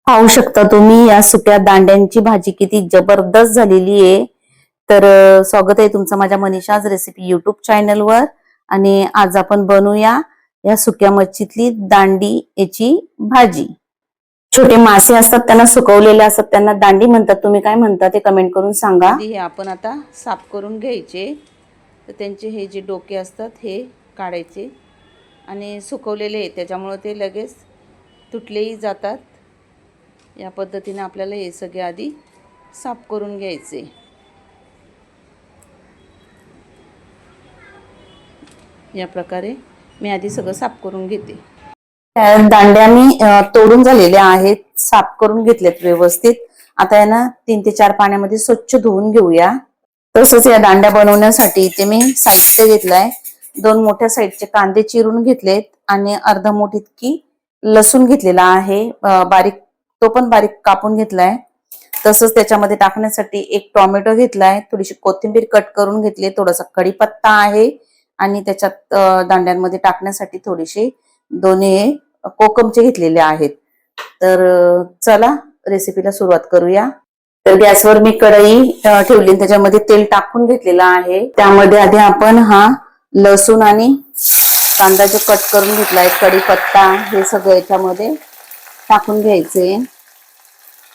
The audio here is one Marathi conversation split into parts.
पाहू शकता तुम्ही या सुक्या दांड्यांची भाजी किती जबरदस्त झालेली आहे। तर स्वागत आहे तुमचं माझ्या मनीषाज रेसिपी युट्यूब चॅनलवर। आणि आज आपण बनवूया या सुक्या मच्छीतली दांडी याची भाजी। छोटे मासे असतात त्यांना सुकवलेले असतात त्यांना दांडी म्हणतात, तुम्ही काय म्हणता ते कमेंट करून सांगा। हे आपण आता साफ करून घ्यायचे। तर त्यांचे हे जे डोके असतात हे काढायचे आणि सुकवलेले आहेत त्याच्यामुळे ते लगेच तुटलेही जातात। या पद्धतीने आपल्याला हे सगळे आधी साफ करून घ्यायचे। या प्रकारे मी आधी सगळं साफ करून घेते। दांड्या मी तोडून झालेल्या आहेत, साफ करून घेतलेत व्यवस्थित। आता यांना 3 ते 4 पाण्यामध्ये स्वच्छ धुवून घेऊया। तसंच या दांड्या बनवण्यासाठी इथे मी साहित्य घेतलंय। 2 मोठ्या साईजचे कांदे चिरून घेतलेत आणि अर्धा मूठ इतकी लसूण घेतलेला आहे, बारीक, तो पण बारीक कापून घेतलाय। तसंच त्याच्यामध्ये टाकण्यासाठी 1 टोमॅटो घेतलाय, थोडीशी कोथिंबीर कट करून घेतली, थोडासा कढीपत्ता आहे आणि त्याच्यात दांड्यांमध्ये टाकण्यासाठी थोडीशी 2 कोकमचे घेतलेले आहेत। तर चला रेसिपीला सुरुवात करूया। तर गॅसवर मी कढई ठेवली, त्याच्यामध्ये तेल टाकून घेतलेलं आहे। त्यामध्ये आधी आपण हा लसूण आणि कांदा जो कट करून घेतलाय, कढीपत्ता, हे सगळं याच्यामध्ये टाकून घ्यायचे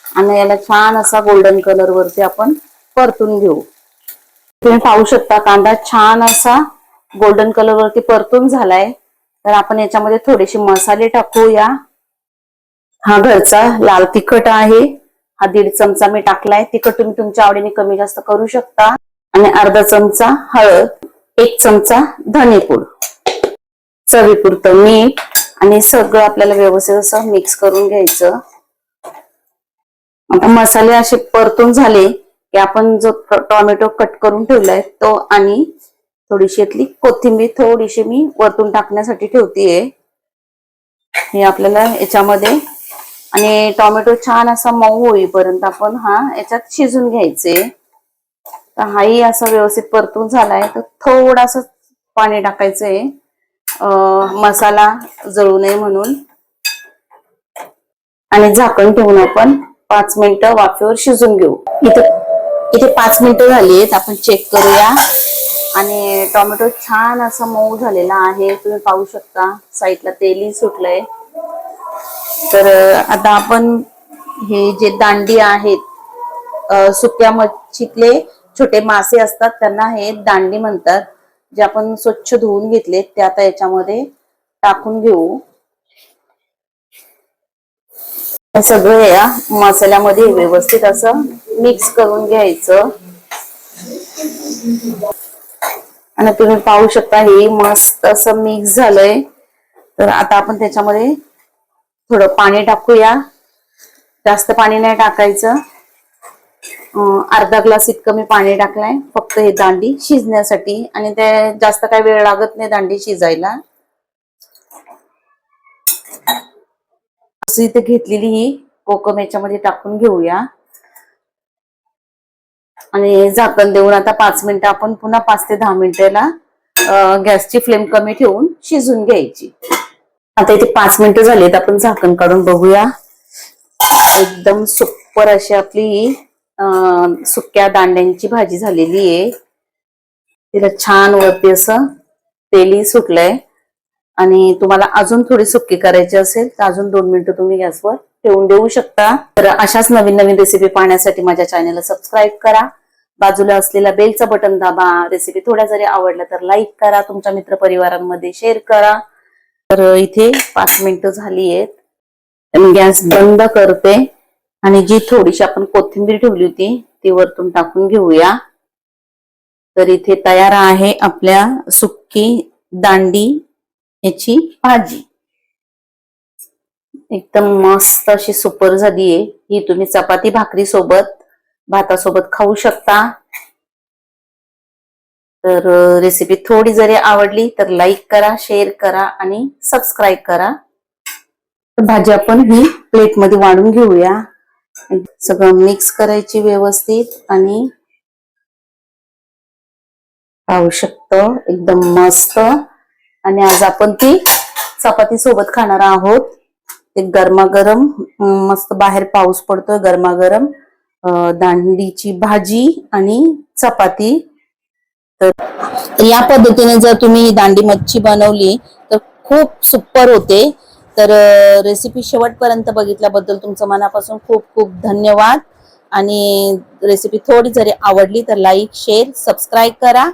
आणि याला छान असा गोल्डन कलर वरती आपण परतून घेऊ। तुम्ही पाहू शकता कांदा छान असा गोल्डन कलर वरती परतून झालाय। तर आपण याच्यामध्ये थोडेसे मसाले टाकूया। हा घरचा लाल तिखट आहे, हा 1.5 चमचा मी टाकलाय। तिखट तुम्ही तुमच्या आवडीने कमी जास्त करू शकता। आणि अर्धा चमचा हळद, 1 चमचा धनेपूड, चवीपुरतं मीठ आणि सगळं आपल्याला व्यवस्थित असं मिक्स करून घ्यायचं। आता मसाले असे परतून झाले की आपण जो टोमॅटो कट करून ठेवलाय तो आणि थोडीशी यातली कोथिंबीर थोडीशी मी वरतून टाकण्यासाठी ठेवतेय। हे आपल्याला याच्यामध्ये आणि टोमॅटो छान असा मऊ होईपर्यंत आपण हा याच्यात शिजून घ्यायचे। तर हाही असा व्यवस्थित परतून झालाय तर थोडासा पाणी टाकायचंय, मसाला जळू नये म्हणून। आणि झाकण ठेवून आपण 5 मिनिटं वाफेवर शिजून घेऊ। इथे 5 मिनिटं झाली आहेत, आपण चेक करूया। आणि टोमॅटो छान असा मऊ झालेला आहे, तुम्ही पाहू शकता साईडला तेलही सुटलंय। तर आता आपण हे जे दांडी आहेत, सुक्या मच्छीतले छोटे मासे असतात त्यांना हे दांडी म्हणतात, जे आपण स्वच्छ धुवून घेतले ते आता याच्यामध्ये टाकून घेऊ। हे सगळं या मसाल्यामध्ये व्यवस्थित असं मिक्स करून घ्यायचं। आणि तुम्ही पाहू शकता हे मस्त असं मिक्स झालंय। तर आता आपण त्याच्यामध्ये थोडं पाणी टाकूया, जास्त पाणी नाही टाकायचं। अर्धा ग्लास इतकं मी पाणी टाकलंय फक्त हे दांडी शिजण्यासाठी, आणि ते जास्त काही वेळ लागत नाही दांडी शिजायला। असं इथे घेतलेली ही कोकम याच्यामध्ये टाकून घेऊया आणि झाकण देऊन आता 5 मिनिटं आपण पुन्हा 5 ते 10 मिनिटाला गॅसची फ्लेम कमी ठेवून शिजून घ्यायची। आता इथे 5 मिनिटं झालीत, आपण झाकण काढून बघूया। एकदम सुपर अशी आपली सुक्या दांड्यांची भाजी झालेली आहे। तिला छान वरती असं तेलही सुटलंय। आणि तुम्हाला अजून थोडी सुक्की करायची असेल तर अजून 2 मिनिटं तुम्ही गॅसवर ठेवून देऊ शकता। तर अशाच नवीन नवीन रेसिपी पाहण्यासाठी माझ्या चॅनलला सबस्क्राईब करा, बाजूला असलेला बेलचा बटन दाबा। रेसिपी थोड्या जरी आवडल्या तर लाईक करा, तुमच्या मित्रपरिवारांमध्ये शेअर करा। तर इथे 5 मिनिटं झाली आहेत, मी गॅस बंद करते आणि जी थोडीशी आपण कोथिंबीर ठेवली होती ती वरतून टाकून घेऊया। तर इथे तयार आहे आपल्या सुक्की दांडी याची भाजी। एकदम मस्त अशी सुपर झालीये। ही तुम्ही चपाती भाकरी सोबत, भातासोबत खाऊ शकता। तर रेसिपी थोडी जरी आवडली तर लाईक करा, शेअर करा आणि सबस्क्राईब करा। भाजी आपण ही प्लेट मध्ये वाढून घेऊया, सगळं मिक्स करायची व्यवस्थित। आणि पाहू शकतो एकदम मस्त, आणि आज आपण ती चपाती सोबत खाणार आहोत। ते गरमागरम मस्त बाहेर पाऊस पडतोय, गरमागरम दांडीची भाजी आणि चपाती. तर या पद्धतीने जर तुम्ही दांडी मच्छी बनवली तर खूप सुपर होते. तर रेसिपी शेवटपर्यंत बघितल्याबद्दल तुमचं मनापासून खूप खूप धन्यवाद. आणि रेसिपी थोडी जरी आवडली तर लाईक, शेअर, सबस्क्राईब करा.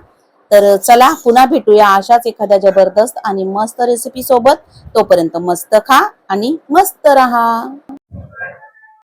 तर चला पुन्हा भेटूया अशाच एखाद्या जबरदस्त आणि मस्त रेसिपी सोबत. तोपर्यंत मस्त खा आणि मस्त रहा.